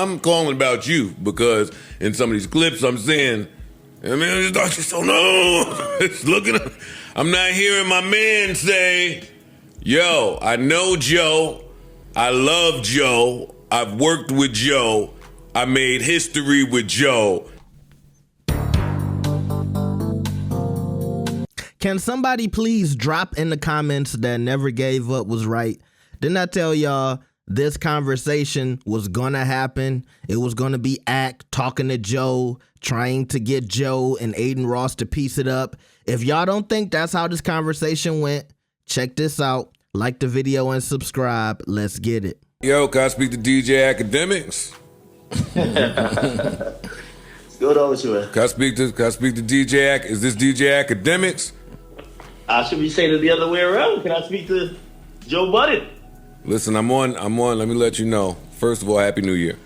I'm calling about you because in some of these clips I'm seeing, I mean, I just thought you so no. It's looking. I'm not hearing my man say, "Yo, I know Joe. I love Joe. I've worked with Joe. I made history with Joe." Can somebody please drop in the comments that never gave up was right? Didn't I tell y'all this conversation was gonna happen? It was gonna be Ak talking to Joe, trying to get Joe and Adin Ross to piece it up. If y'all don't think that's how this conversation went, check this out. Like the video and subscribe. Let's get it. Yo, can I speak to DJ Akademiks? What's going on with you, man? Can I speak to DJ Is this DJ Akademiks? Should we say it the other way around? Can I speak to Joe Budden? Listen, I'm on. Let me let you know. First of all, Happy New Year.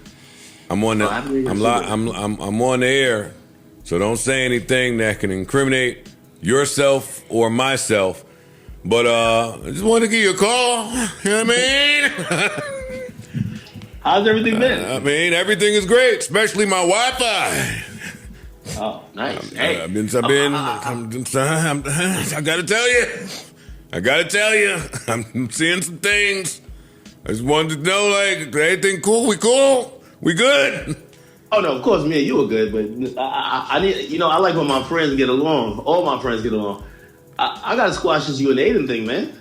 I'm on the. I'm on the air, so don't say anything that can incriminate yourself or myself. But I just wanted to give you a call. You know what I mean? How's everything been? I mean, everything is great, especially my Wi-Fi. Oh, nice. I gotta tell you, I'm seeing some things. I just wanted to know, like, everything cool? We cool? We good? Oh no, of course, me and you are good, but I need, I like when my friends get along. All my friends get along. I gotta squash this you and Adin thing, man.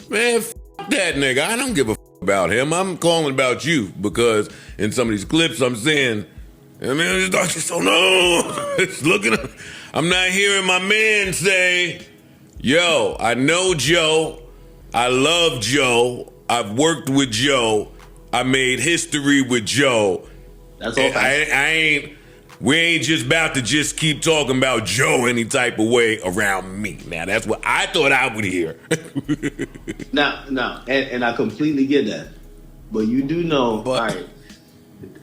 Man, f*** that nigga. I don't give a f*** about him. I'm calling about you because in some of these clips I'm seeing, I mean, I just thought you so no. It's looking. I'm not hearing my man say, "Yo, I know Joe. I love Joe. I've worked with Joe. I made history with Joe." That's all. We ain't just about to just keep talking about Joe any type of way around me. Now, that's what I thought I would hear. No, and I completely get that. But you do know, all right,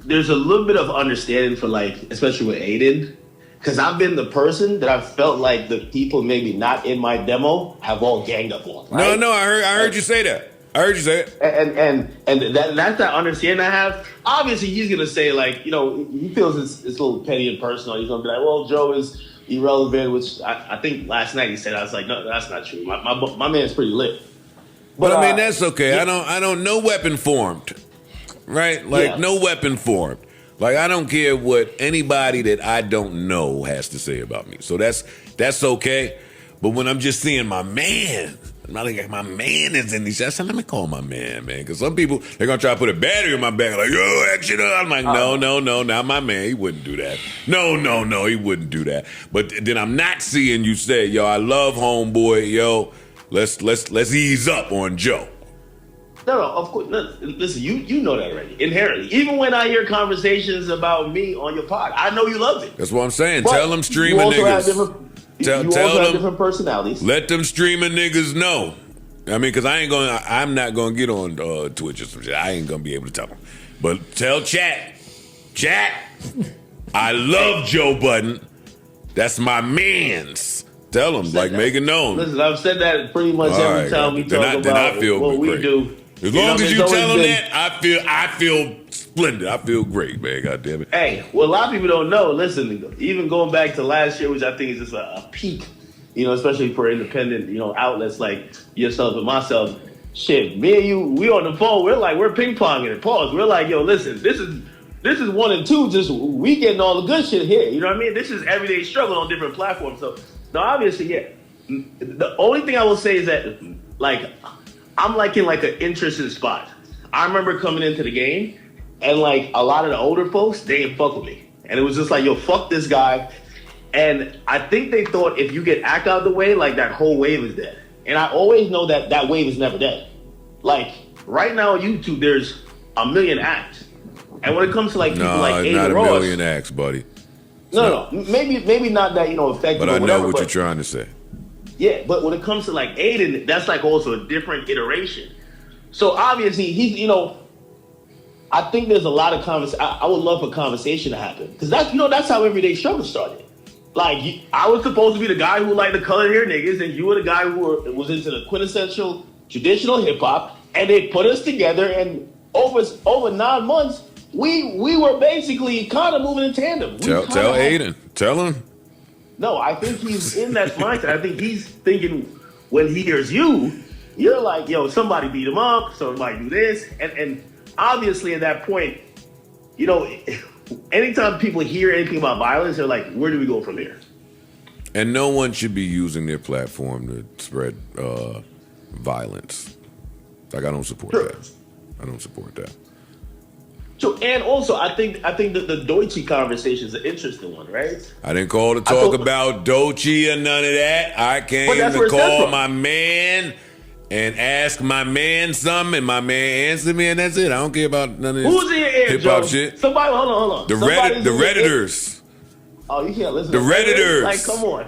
there's a little bit of understanding for, like, especially with Adin, because I've been the person that I felt like the people maybe not in my demo have all ganged up on. Right? No, I heard you say that. I heard you say it. And that's that understanding I have. Obviously, he's going to say, like, he feels it's a little petty and personal. He's going to be like, well, Joe is irrelevant, which I think last night he said. I was like, no, that's not true. My man's pretty lit. But I mean, that's okay. Yeah. I don't, no weapon formed, right? Like, no weapon formed. Like, I don't care what anybody that I don't know has to say about me. So that's okay. But when I'm just seeing my man, my man is in these. I said, let me call my man, because some people, they're going to try to put a battery in my back, like, yo, action. I'm like, no, not my man. He wouldn't do that. No, he wouldn't do that. But then I'm not seeing you say, yo, I love homeboy, yo, let's ease up on Joe. No, of course. No, listen, you know that already, inherently. Even when I hear conversations about me on your pod, I know you love it. That's what I'm saying. But tell them streaming niggas. Tell also them have different personalities. Let them streaming niggas know. I mean, because I'm not going to get on Twitch or some shit. I ain't going to be able to tell them. But tell chat, I love Joe Budden. That's my mans. Tell them, like, make it known. Listen, I've said that pretty much every time we talk about what we do. As long as you tell them that, I feel splendid. I feel great, man. God damn it. Hey, well, a lot of people don't know. Listen, even going back to last year, which I think is just a peak, especially for independent, outlets like yourself and myself. Shit, me and you, we on the phone. We're ping ponging it. Pause. We're like, yo, listen, this is 1 and 2. Just we getting all the good shit here. You know what I mean? This is everyday struggle on different platforms. So, no, obviously, yeah. The only thing I will say is that, like, I'm like in like an interesting spot. I remember coming into the game and like a lot of the older folks, they didn't fuck with me. And it was just like, yo, fuck this guy. And I think they thought if you get Ak out of the way, like that whole wave is dead. And I always know that wave is never dead. Like right now on YouTube, there's a million acts. And when it comes to like people like Adin Ross. No, not a million acts, buddy. No. Maybe not that, effective. But I know what you're trying to say. Yeah, but when it comes to like Adin, that's like also a different iteration. So obviously he's, I think there's a lot of I would love a conversation to happen because that's how everyday struggle started. Like I was supposed to be the guy who liked the colored hair niggas, and you were the guy who was into the quintessential traditional hip hop, and they put us together, and over 9 months we were basically kind of moving in tandem. Tell Aiden. Tell him. No, I think he's in that mindset. I think he's thinking when he hears you, you're like, yo, somebody beat him up, somebody do this. And obviously at that point, you know, anytime people hear anything about violence, they're like, where do we go from here? And no one should be using their platform to spread violence. Like, I don't support that. I don't support that. So, and also, I think that the Deutsche conversation is an interesting one, right? I didn't call to talk about Doechii or none of that. I came to call my man and ask my man something, and my man answered me, and that's it. I don't care about none of this Who's in your ear, hip-hop Joe? shit. Somebody, hold on. The Redditors. Oh, you can't listen the to Redditors. Like, come on.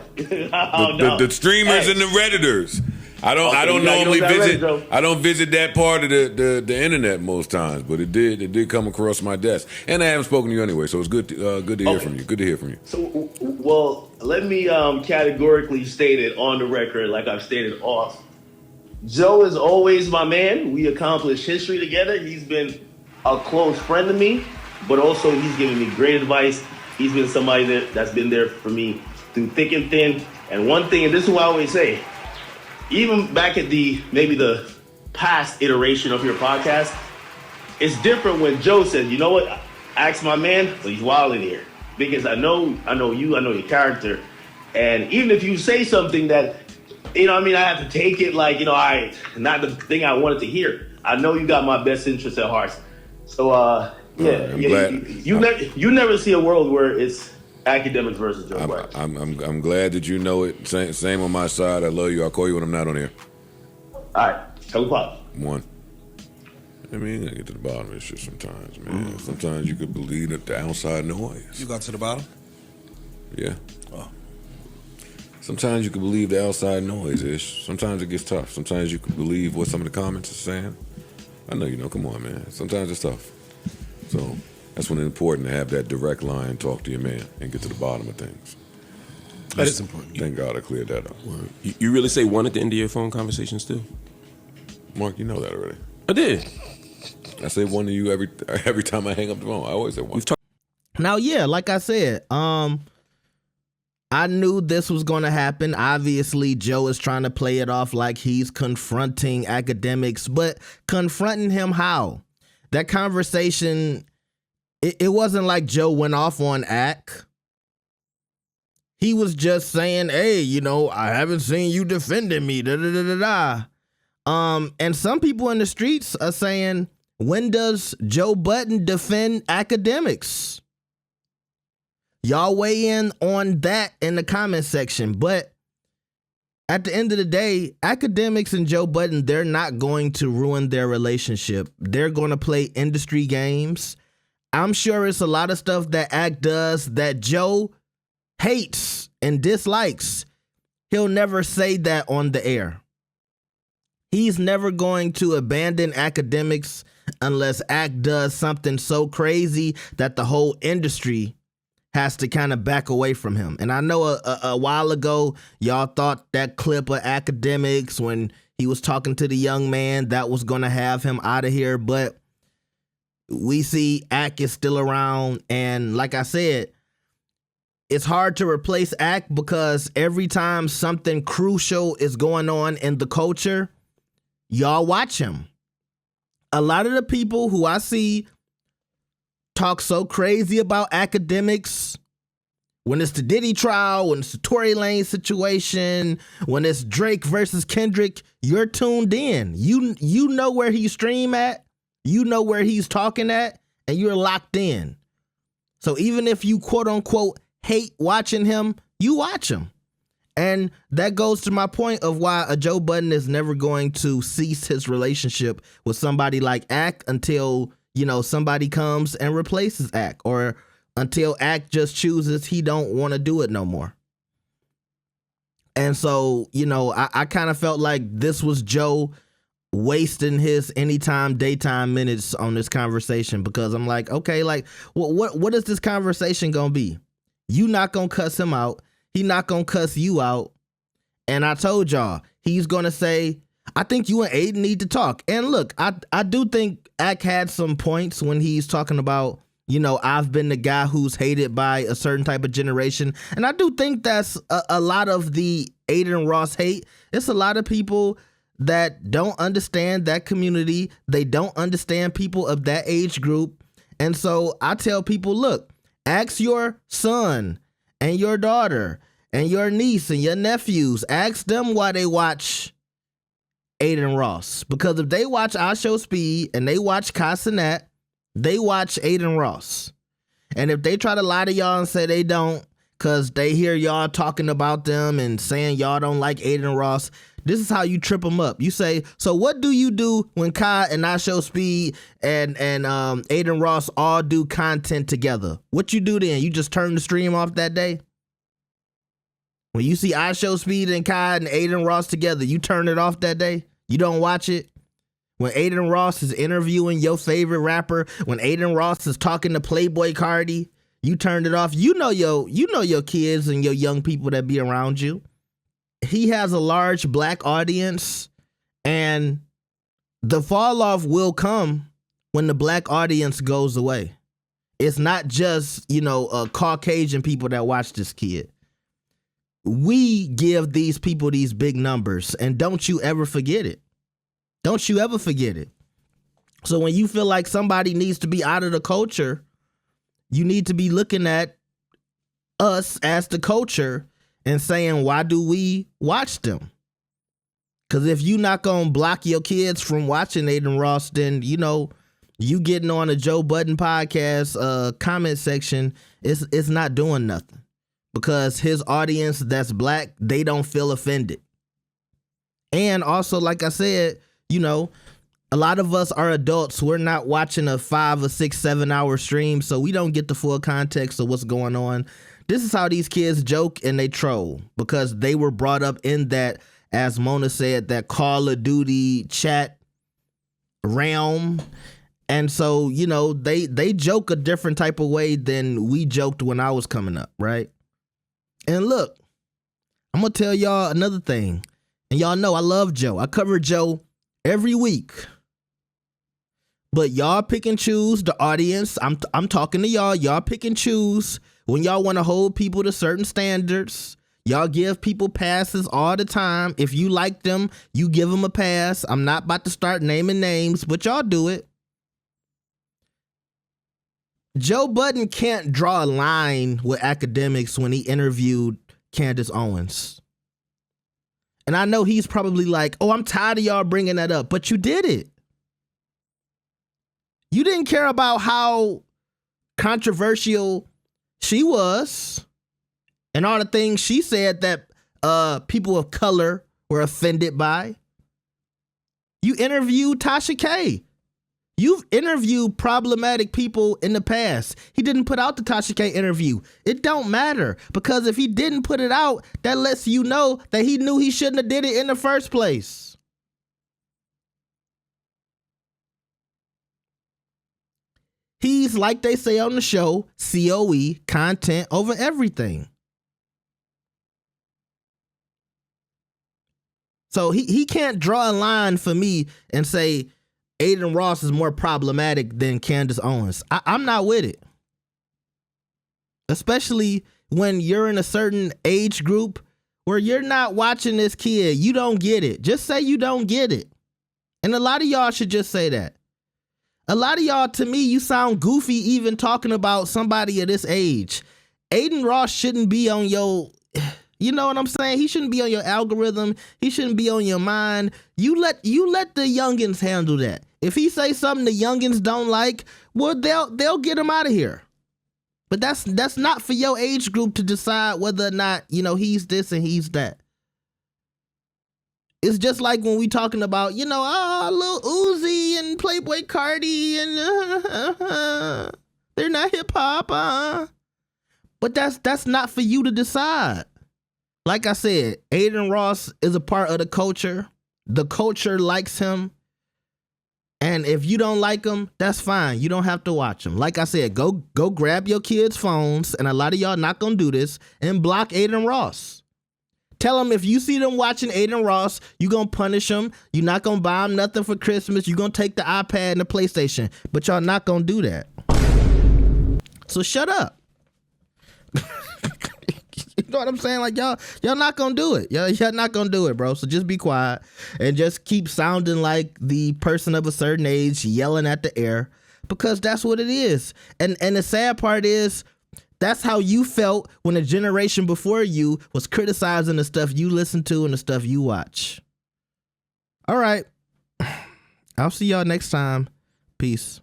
The streamers and the Redditors. I don't normally visit. I don't visit that part of the internet most times, but it did come across my desk, and I haven't spoken to you anyway, so it's good to hear from you. Good to hear from you. So, well, let me categorically state it on the record, like I've stated off. Joe is always my man. We accomplished history together. He's been a close friend to me, but also he's given me great advice. He's been somebody that's been there for me through thick and thin. And one thing, and this is what I always say, even back at maybe the past iteration of your podcast, it's different when Joe says, you know what, ask my man, but he's wild in here. Because I know you, I know your character. And even if you say something that, you know what I mean, I have to take it like, you know, not the thing I wanted to hear. I know you got my best interest at heart. So, you never see a world where it's Akademiks versus Joe Budden. I'm glad that you know it. Same on my side. I love you. I'll call you when I'm not on here. All right. Tell me pop. One. I mean, I get to the bottom of this shit sometimes, man. Sometimes you could believe the outside noise. You got to the bottom? Yeah. Oh. Sometimes you can believe the outside noise ish. Sometimes it gets tough. Sometimes you can believe what some of the comments are saying. I know you know. Come on, man. Sometimes it's tough. So that's when it's important to have that direct line, talk to your man, and get to the bottom of things. That is important. Thank God I cleared that up. You really say one at the end of your phone conversations too? Mark, you know that already. I did. I say one to you every time I hang up the phone. I always say one. Now, yeah, like I said, I knew this was going to happen. Obviously, Joe is trying to play it off like he's confronting Akademiks, but confronting him how? That conversation, it wasn't like Joe went off on Ak. He was just saying, hey, you know, I haven't seen you defending me, da-da-da-da-da. And some people in the streets are saying, when does Joe Budden defend Akademiks? Y'all weigh in on that in the comment section. But at the end of the day, Akademiks and Joe Budden, they're not going to ruin their relationship. They're going to play industry games. I'm sure it's a lot of stuff that Ak does that Joe hates and dislikes. He'll never say that on the air. He's never going to abandon Akademiks unless Ak does something so crazy that the whole industry has to kind of back away from him. And I know a while ago, y'all thought that clip of Akademiks when he was talking to the young man, that was going to have him out of here. But we see Ak is still around. And like I said, it's hard to replace Ak because every time something crucial is going on in the culture, y'all watch him. A lot of the people who I see talk so crazy about Akademiks when it's the Diddy trial, when it's the Tory Lanez situation, when it's Drake versus Kendrick, you're tuned in. You know where he's stream at, you know where he's talking at, and you're locked in. So even if you quote unquote hate watching him, you watch him. And that goes to my point of why a Joe Budden is never going to cease his relationship with somebody like Ak until, you know, somebody comes and replaces Ak, or until Ak just chooses he don't want to do it no more. And so, you know, I kind of felt like this was Joe wasting his anytime, daytime minutes on this conversation, because I'm like, okay, like, what is this conversation going to be? You not going to cuss him out. He not going to cuss you out. And I told y'all, he's going to say, I think you and Aiden need to talk. And look, I do think Ak had some points when he's talking about, I've been the guy who's hated by a certain type of generation. And I do think that's a lot of the Adin Ross hate. It's a lot of people that don't understand that community. They don't understand people of that age group. And so I tell people, look, ask your son and your daughter and your niece and your nephews, ask them why they watch Adin Ross. Because if they watch I Show Speed and they watch Casanat, they watch Adin Ross. And if they try to lie to y'all and say they don't, because they hear y'all talking about them and saying y'all don't like Adin Ross, this is how you trip them up. You say, so what do you do when Kai and I Show Speed and Adin Ross all do content together? What you do then? You just turn the stream off that day? When you see I Show Speed and Kai and Adin Ross together, you turn it off that day? You don't watch it? When Adin Ross is interviewing your favorite rapper, when Adin Ross is talking to Playboy Cardi, you turned it off. You know your kids and your young people that be around you. He has a large black audience, and the fall off will come when the black audience goes away. It's not just, Caucasian people that watch this kid. We give these people these big numbers, and don't you ever forget it. Don't you ever forget it. So when you feel like somebody needs to be out of the culture, you need to be looking at us as the culture and saying, why do we watch them? Because if you're not going to block your kids from watching Adin Ross, then, you getting on a Joe Budden podcast comment section, it's not doing nothing. Because his audience that's black, they don't feel offended. And also, like I said, a lot of us are adults. We're not watching a 5 or 6, 7 hour stream, so we don't get the full context of what's going on. This is how these kids joke and they troll because they were brought up in that, as Mona said, that Call of Duty chat realm. And so, they joke a different type of way than we joked when I was coming up, right? And look, I'm going to tell y'all another thing. And y'all know I love Joe. I cover Joe every week. But y'all pick and choose the audience. I'm talking to y'all. Y'all pick and choose when y'all want to hold people to certain standards. Y'all give people passes all the time. If you like them, you give them a pass. I'm not about to start naming names, but y'all do it. Joe Budden can't draw a line with Akademiks when he interviewed Candace Owens. And I know he's probably like, oh, I'm tired of y'all bringing that up, but you did it. You didn't care about how controversial she was and all the things she said that people of color were offended by. You interviewed Tasha K. You've interviewed problematic people in the past. He didn't put out the Tasha K interview. It don't matter, because if he didn't put it out, that lets you know that he knew he shouldn't have did it in the first place. He's, like they say on the show, COE, content over everything. So he can't draw a line for me and say Adin Ross is more problematic than Candace Owens. I'm not with it. Especially when you're in a certain age group where you're not watching this kid. You don't get it. Just say you don't get it. And a lot of y'all should just say that. A lot of y'all, to me, you sound goofy even talking about somebody of this age. Adin Ross shouldn't be on your, you know what I'm saying? He shouldn't be on your algorithm. He shouldn't be on your mind. You let the youngins handle that. If he say something the youngins don't like, well, they'll get him out of here. But that's not for your age group to decide whether or not, he's this and he's that. It's just like when we talking about, Lil Uzi and Playboy Cardi and they're not hip hop. But that's not for you to decide. Like I said, Adin Ross is a part of the culture. The culture likes him. And if you don't like him, that's fine. You don't have to watch him. Like I said, go grab your kids' phones, and a lot of y'all not gonna do this, and block Adin Ross. Tell them if you see them watching Adin Ross, you gonna punish them. You're not gonna buy them nothing for Christmas. You're gonna take the iPad and the PlayStation, but y'all not gonna do that. So shut up. You know what I'm saying? Like y'all not gonna do it. Y'all not gonna do it, bro. So just be quiet and just keep sounding like the person of a certain age yelling at the air, because that's what it is. And the sad part is that's how you felt when a generation before you was criticizing the stuff you listen to and the stuff you watch. All right. I'll see y'all next time. Peace.